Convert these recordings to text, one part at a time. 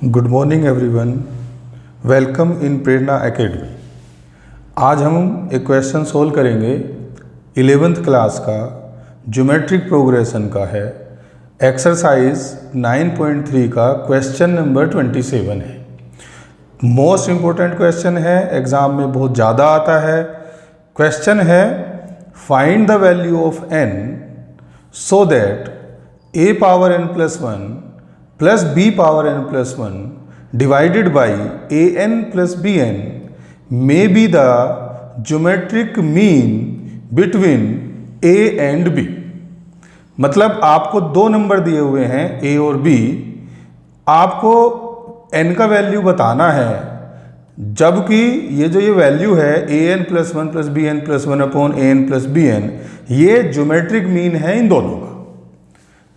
Good morning everyone, welcome in Prerna academy. आज हम एक क्वेश्चन सोल्व करेंगे 11th क्लास का, ज्योमेट्रिक प्रोग्रेशन का है। एक्सरसाइज 9.3 का क्वेश्चन नंबर 27 है। मोस्ट इम्पोर्टेंट क्वेश्चन है, एग्ज़ाम में बहुत ज़्यादा आता है। क्वेश्चन है find the value of n so that a power n plus 1 plus b power n plus 1 divided by a n plus b n may be the geometric mean between a and b। मतलब आपको दो number दिए हुए हैं a और b, आपको n का value बताना है, जबकि ये वैल्यू है a n plus 1 plus b n plus 1 upon a n plus b n, ये ज्योमेट्रिक मीन है इन दोनों का।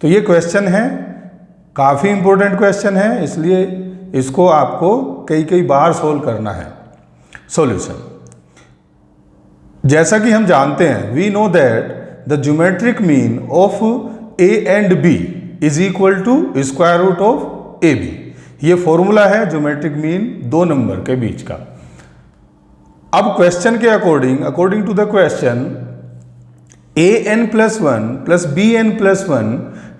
तो ये क्वेश्चन है, काफ़ी इंपॉर्टेंट क्वेश्चन है, इसलिए इसको आपको कई बार सोल्व करना है। सॉल्यूशन, जैसा कि हम जानते हैं, we know that the geometric mean of a and b is equal to square root of a b। ये फॉर्मूला है ज्योमेट्रिक मीन दो नंबर के बीच का। अब क्वेश्चन के according to the question, a n plus 1 plus b n plus 1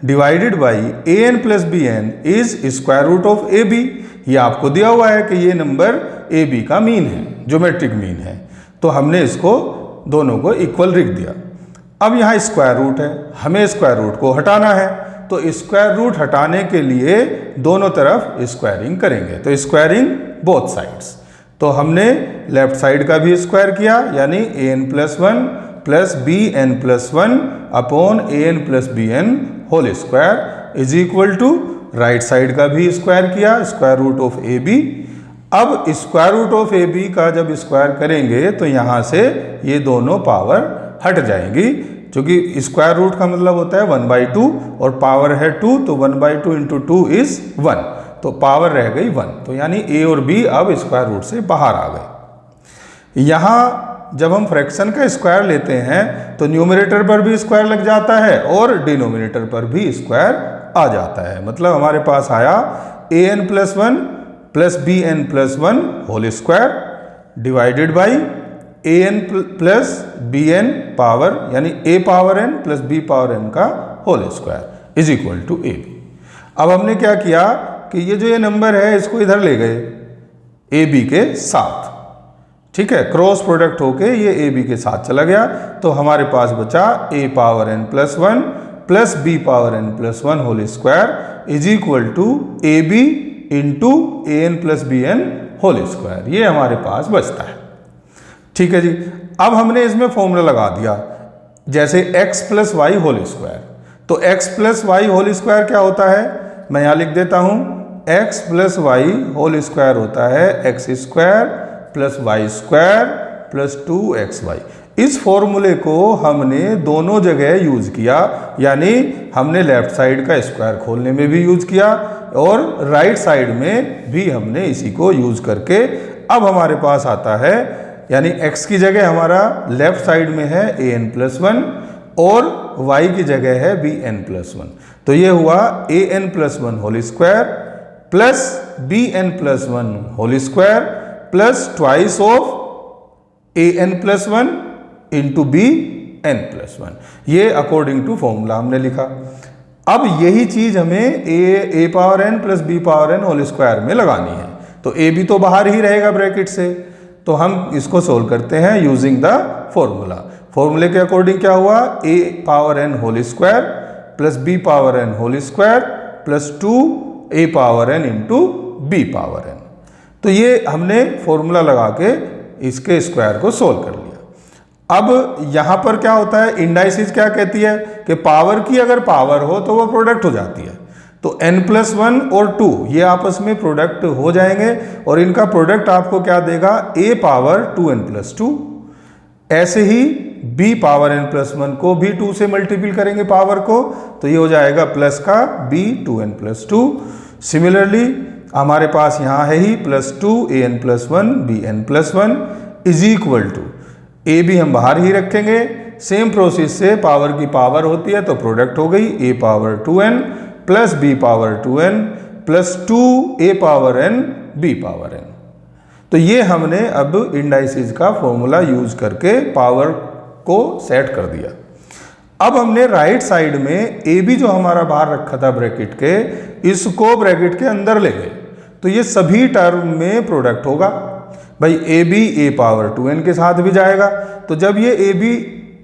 divided by a n plus b n is square root of a b। ये आपको दिया हुआ है कि ये नंबर a b का मीन है, ज्योमेट्रिक मीन है, तो हमने इसको दोनों को इक्वल लिख दिया। अब यहाँ स्क्वायर रूट है, हमें स्क्वायर रूट को हटाना है, तो स्क्वायर रूट हटाने के लिए दोनों तरफ स्क्वायरिंग करेंगे, तो स्क्वायरिंग बोथ साइड्स। तो हमने लेफ्ट साइड का भी स्क्वायर किया, यानी a n plus 1 plus B N plus 1 upon A N plus B N whole square is equal to right side का भी स्क्वायर किया, square root of A B. अब square root of A B का जब square करेंगे तो यहाँ से ये दोनों पावर हट जाएंगी, क्योंकि स्क्वायर रूट का मतलब होता है 1/2 और पावर है 2, तो 1/2 इंटू 2 इज 1, तो पावर रह गई 1। तो यानी ए और बी अब स्क्वायर रूट से बाहर आ गए। यहाँ जब हम फ्रैक्शन का स्क्वायर लेते हैं तो न्यूमरेटर पर भी स्क्वायर लग जाता है और डिनोमिनेटर पर भी स्क्वायर आ जाता है। मतलब हमारे पास आया a n plus 1 plus B N plus 1 whole square divided by a n plus B N power, यानी a power n plus b power n का whole square is equal to a b। अब हमने क्या किया कि ये number है इसको इधर ले गए a b के साथ, ठीक है, क्रॉस प्रोडक्ट होके ये ए बी के साथ चला गया, तो हमारे पास बचा a power n plus 1 plus b power n plus 1 whole square is equal to A B into A N plus B N whole square. ये हमारे पास बचता है, ठीक है जी। अब हमने इसमें फॉर्मूला लगा दिया, जैसे x plus Y whole square, तो x plus Y whole square क्या होता है, मैं यहाँ लिख देता हूँ, x plus Y whole square होता है X square plus Y square plus 2xy। इस फॉर्मूले को हमने दोनों जगह यूज किया, यानी हमने लेफ्ट साइड का स्क्वायर खोलने में भी यूज किया और राइट साइड में भी हमने इसी को यूज करके, अब हमारे पास आता है, यानी x की जगह हमारा लेफ्ट साइड में है a n प्लस 1 और y की जगह है b n प्लस 1, तो ये हुआ a n plus 1 whole square plus b n plus 1 whole square plus twice of A N plus 1 into B N plus 1। ये अकॉर्डिंग टू फॉर्मूला हमने लिखा। अब यही चीज हमें A power N plus B power N whole square में लगानी है, तो ए बी तो बाहर ही रहेगा ब्रैकेट से, तो हम इसको सोल्व करते हैं यूजिंग द फॉर्मूला। फॉर्मूले के अकॉर्डिंग क्या हुआ, A power N whole square plus B power N whole square plus 2 A power N into B power N. तो ये हमने फॉर्मूला लगा के इसके स्क्वायर को सोल्व कर लिया। अब यहाँ पर क्या होता है, इंडाइसिस क्या कहती है कि पावर की अगर पावर हो तो वो प्रोडक्ट हो जाती है, तो n प्लस 1 और 2 ये आपस में प्रोडक्ट हो जाएंगे और इनका प्रोडक्ट आपको क्या देगा, a पावर 2n प्लस 2। ऐसे ही b पावर n प्लस 1 को भी 2 से मल्टीपल करेंगे पावर को, तो ये हो जाएगा प्लस का b 2n प्लस 2। सिमिलरली हमारे पास यहाँ है ही plus 2 a N plus 1 b N plus 1 is equal to, A b हम बाहर ही रखेंगे, सेम प्रोसेस से पावर की पावर होती है तो प्रोडक्ट हो गई a power 2n plus b power 2n plus 2a power n b power n। तो ये हमने अब इंडाइसिस का फॉर्मूला यूज करके पावर को सेट कर दिया। अब हमने राइट साइड में ए बी जो हमारा बाहर रखा था ब्रैकेट के, इसको ब्रैकेट के अंदर ले गए, तो ये सभी टर्म में प्रोडक्ट होगा। भाई A B A power 2n के साथ भी जाएगा, तो जब ये A B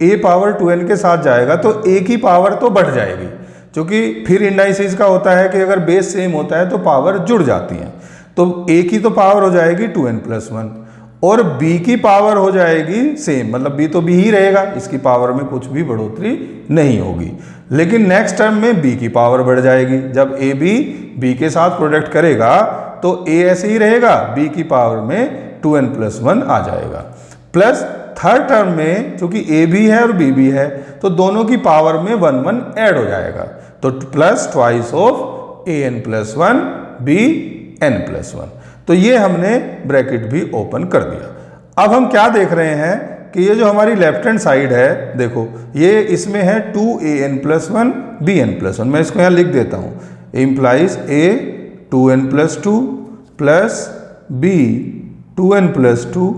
A power 2n के साथ जाएगा तो ए की पावर तो बढ़ जाएगी, क्योंकि फिर इंडाइसिस का होता है कि अगर बेस सेम होता है तो पावर जुड़ जाती है। तो ए की तो पावर हो जाएगी 2n+1 और b की पावर हो जाएगी सेम, मतलब b तो b ही रहेगा, इसकी पावर में कुछ भी बढ़ोतरी नहीं होगी। लेकिन नेक्स्ट टर्म में b की पावर बढ़ जाएगी। जब a b के साथ प्रोडक्ट करेगा तो a ऐसे ही रहेगा, b की पावर में 2n+1 आ जाएगा। प्लस थर्ड टर्म में चूंकि a भी है और b भी है तो दोनों की पावर में 1 1 ऐड हो जाएगा, तो plus twice of an+1 bn+1। तो ये हमने ब्रैकेट भी ओपन कर दिया। अब हम क्या देख रहे हैं कि ये जो हमारी लेफ्ट हैंड साइड है, देखो ये इसमें है 2an+1 bn+1। मैं इसको यहाँ लिख देता हूँ, implies a 2n+2 plus b 2n+2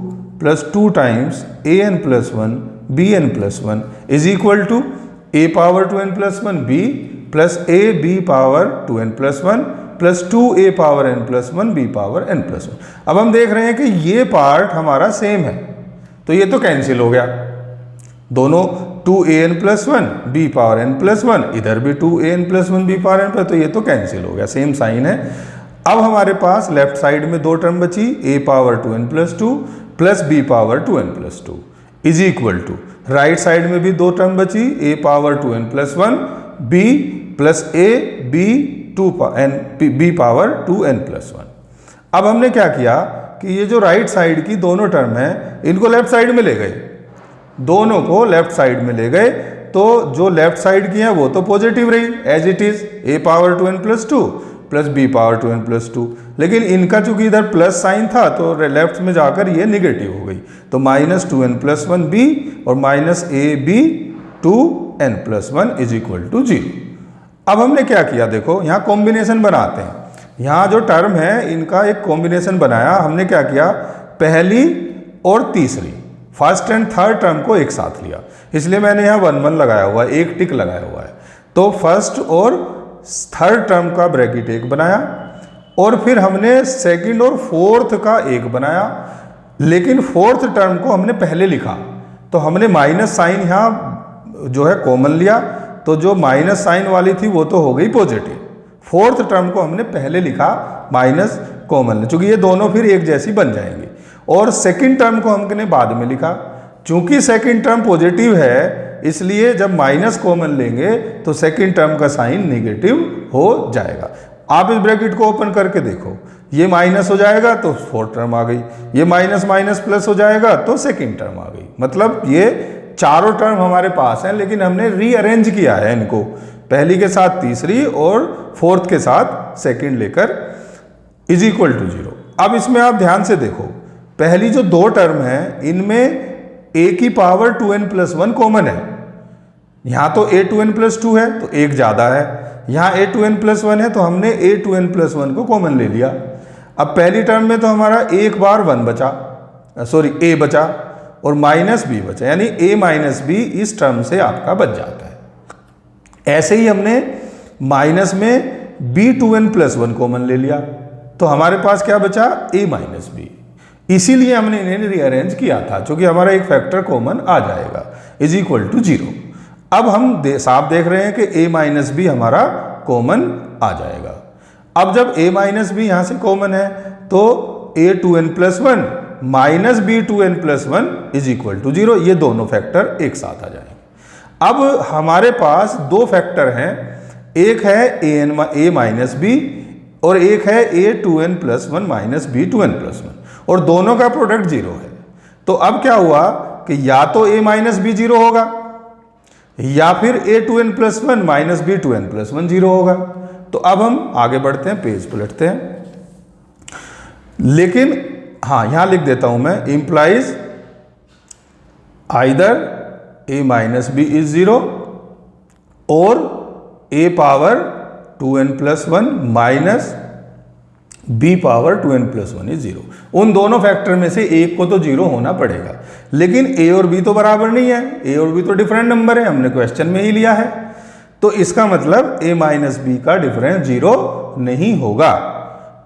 plus 2 times an+1 bn+1 is equal to a power 2n+1 b plus a b power 2n+1 plus 2a power n+1 b power n+1। अब हम देख रहे हैं कि ये पार्ट हमारा सेम है, तो ये तो कैंसिल हो गया, दोनों 2an+1 b पावर n+1, इधर भी 2an+1 b पावर n+1, तो ये तो कैंसिल हो गया, सेम साइन है। अब हमारे पास लेफ्ट साइड में दो टर्म बची, a power 2n+2 plus b power 2n+2 is equal to right side में भी दो टर्म बची, a power 2n+1 b plus a b b power 2n+1। अब हमने क्या किया कि ये जो राइट साइड की दोनों टर्म है इनको लेफ्ट साइड में ले गए, दोनों को लेफ्ट साइड में ले गए, तो जो लेफ्ट साइड की है वो तो पॉजिटिव रही as it is, a power 2n+2 plus b power 2n+2, लेकिन इनका चूंकि इधर प्लस साइन था तो लेफ्ट में जाकर ये निगेटिव हो गई, तो -2n+1 b और -ab 2n+1 is equal to 0। अब हमने क्या किया, देखो यहाँ कॉम्बिनेशन बनाते हैं, यहाँ जो टर्म है इनका एक कॉम्बिनेशन बनाया हमने। क्या किया, पहली और तीसरी फर्स्ट एंड थर्ड टर्म को एक साथ लिया, इसलिए मैंने यहाँ 1 1 लगाया हुआ है, एक टिक लगाया हुआ है। तो फर्स्ट और थर्ड टर्म का ब्रैकेट एक बनाया और फिर हमने सेकंड और फोर्थ का एक बनाया, लेकिन फोर्थ टर्म को हमने पहले लिखा, तो हमने माइनस साइन यहाँ जो है कॉमन लिया, तो जो माइनस साइन वाली थी वो तो हो गई पॉजिटिव। फोर्थ टर्म को हमने पहले लिखा माइनस कॉमन, चूंकि ये दोनों फिर एक जैसी बन जाएंगी, और सेकंड टर्म को हमने बाद में लिखा। चूंकि सेकंड टर्म पॉजिटिव है इसलिए जब माइनस कॉमन लेंगे तो सेकंड टर्म का साइन नेगेटिव हो जाएगा। आप इस ब्रैकेट को ओपन करके देखो, ये माइनस हो जाएगा तो फोर्थ टर्म आ गई, ये माइनस माइनस प्लस हो जाएगा तो सेकंड टर्म आ गई। मतलब ये चारों टर्म हमारे पास हैं, लेकिन हमने रीअरेंज किया है इनको, पहली के साथ तीसरी और फोर्थ के साथ सेकंड लेकर इज इक्वल टू 0। अब इसमें आप ध्यान से देखो, पहली जो दो टर्म है इनमें a की पावर 2n+1 कॉमन है, यहाँ तो a 2n+2 है तो एक ज़्यादा है, यहाँ a 2n+1 है तो हमने a 2n+1 को कॉमन ले लिया। अब पहली टर्म में तो हमारा एक बार 1 बचा, सॉरी a बचा और माइनस b बचा, यानी a माइनस b इस टर्म से आपका बच जाता है। ऐसे ही हमने माइनस में b 2n+1 कॉमन ले लिया, तो हमारे पास क्या बचा, a माइनस b। इसीलिए हमने इन्हें रीअरेंज किया था, क्योंकि हमारा एक फैक्टर कॉमन आ जाएगा इज इक्वल टू 0। अब हम साफ देख रहे हैं कि a माइनस बी हमारा कॉमन आ जाएगा। अब जब a माइनस बी यहाँ से कॉमन है तो a 2n+1 minus b 2n+1 is equal to 0, ये दोनों फैक्टर एक साथ आ जाएंगे। अब हमारे पास दो फैक्टर हैं, एक है a माइनस बी और एक है a 2n+1 minus b 2n+1, और दोनों का प्रोडक्ट 0 है। तो अब क्या हुआ कि या तो a माइनस बी 0 होगा या फिर a 2n+1 minus b 2n+1 0 होगा। तो अब हम आगे बढ़ते हैं, पेज पलटते हैं, लेकिन हाँ यहां लिख देता हूं मैं, implies either a minus B is 0 और a power 2n+1 minus b power 2n plus 1 is 0। उन दोनों फैक्टर में से एक को तो 0 होना पड़ेगा, लेकिन a और b तो बराबर नहीं है, a और b तो डिफरेंट नंबर है, हमने क्वेश्चन में ही लिया है। तो इसका मतलब a माइनस बी का डिफरेंस 0 नहीं होगा।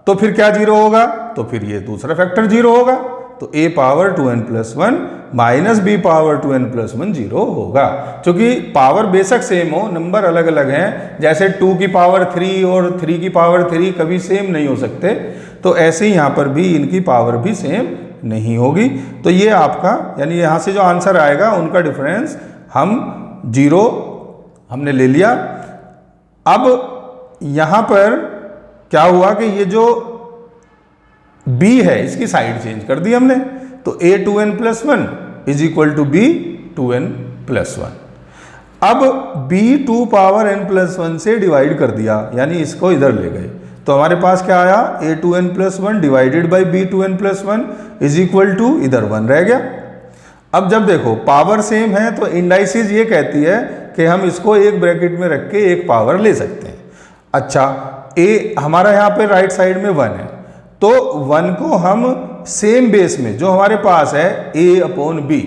तो फिर क्या 0 होगा? तो फिर ये दूसरा फैक्टर 0 होगा। तो a power 2n plus 1 minus b power 2n plus 1 0 होगा। क्योंकि पावर बेशक सेम हो, नंबर अलग अलग हैं, जैसे 2 की पावर 3 और 3 की पावर 3 कभी सेम नहीं हो सकते, तो ऐसे ही यहाँ पर भी इनकी पावर भी सेम नहीं होगी। तो ये आपका यानी यहाँ से जो आंसर आएगा उनका डिफरेंस हम 0 हमने ले लिया। अब यहाँ पर क्या हुआ कि ये जो b है इसकी साइड चेंज कर दी हमने, तो a 2n plus 1 is equal to b 2n plus 1। अब b 2 पावर n प्लस 1 से डिवाइड कर दिया, यानी इसको इधर ले गए, तो हमारे पास क्या आया? a 2n plus 1 divided by b 2n plus 1 is equal to इधर 1 रह गया। अब जब देखो पावर सेम है तो इंडाइसिस ये कहती है कि हम इसको एक ब्रैकेट में रख के एक पावर ले सकते हैं। अच्छा, a हमारा यहाँ पे राइट साइड में 1 है, तो 1 को हम सेम बेस में जो हमारे पास है a अपॉन b,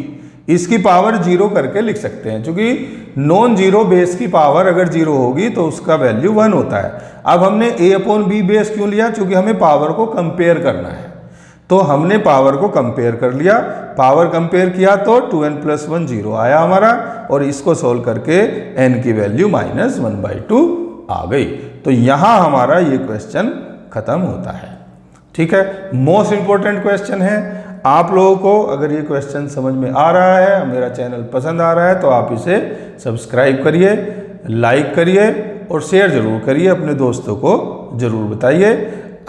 इसकी पावर 0 करके लिख सकते हैं, क्योंकि नॉन जीरो बेस की पावर अगर 0 होगी तो उसका वैल्यू 1 होता है। अब हमने a अपॉन b बेस क्यों लिया? क्योंकि हमें पावर को कंपेयर करना है, तो हमने पावर को कंपेयर कर लिया। पावर कंपेयर किया तो 2n प्लस 1 0 आया हमारा, और इसको सोल्व करके n की वैल्यू माइनस 1/2 आ गई। तो यहाँ हमारा ये क्वेश्चन खत्म होता है। ठीक है, मोस्ट इंपॉर्टेंट क्वेश्चन है। आप लोगों को अगर ये क्वेश्चन समझ में आ रहा है, मेरा चैनल पसंद आ रहा है, तो आप इसे सब्सक्राइब करिए, लाइक करिए और शेयर जरूर करिए, अपने दोस्तों को जरूर बताइए।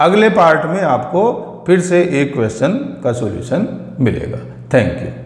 अगले पार्ट में आपको फिर से एक क्वेश्चन का सॉल्यूशन मिलेगा। Thank you.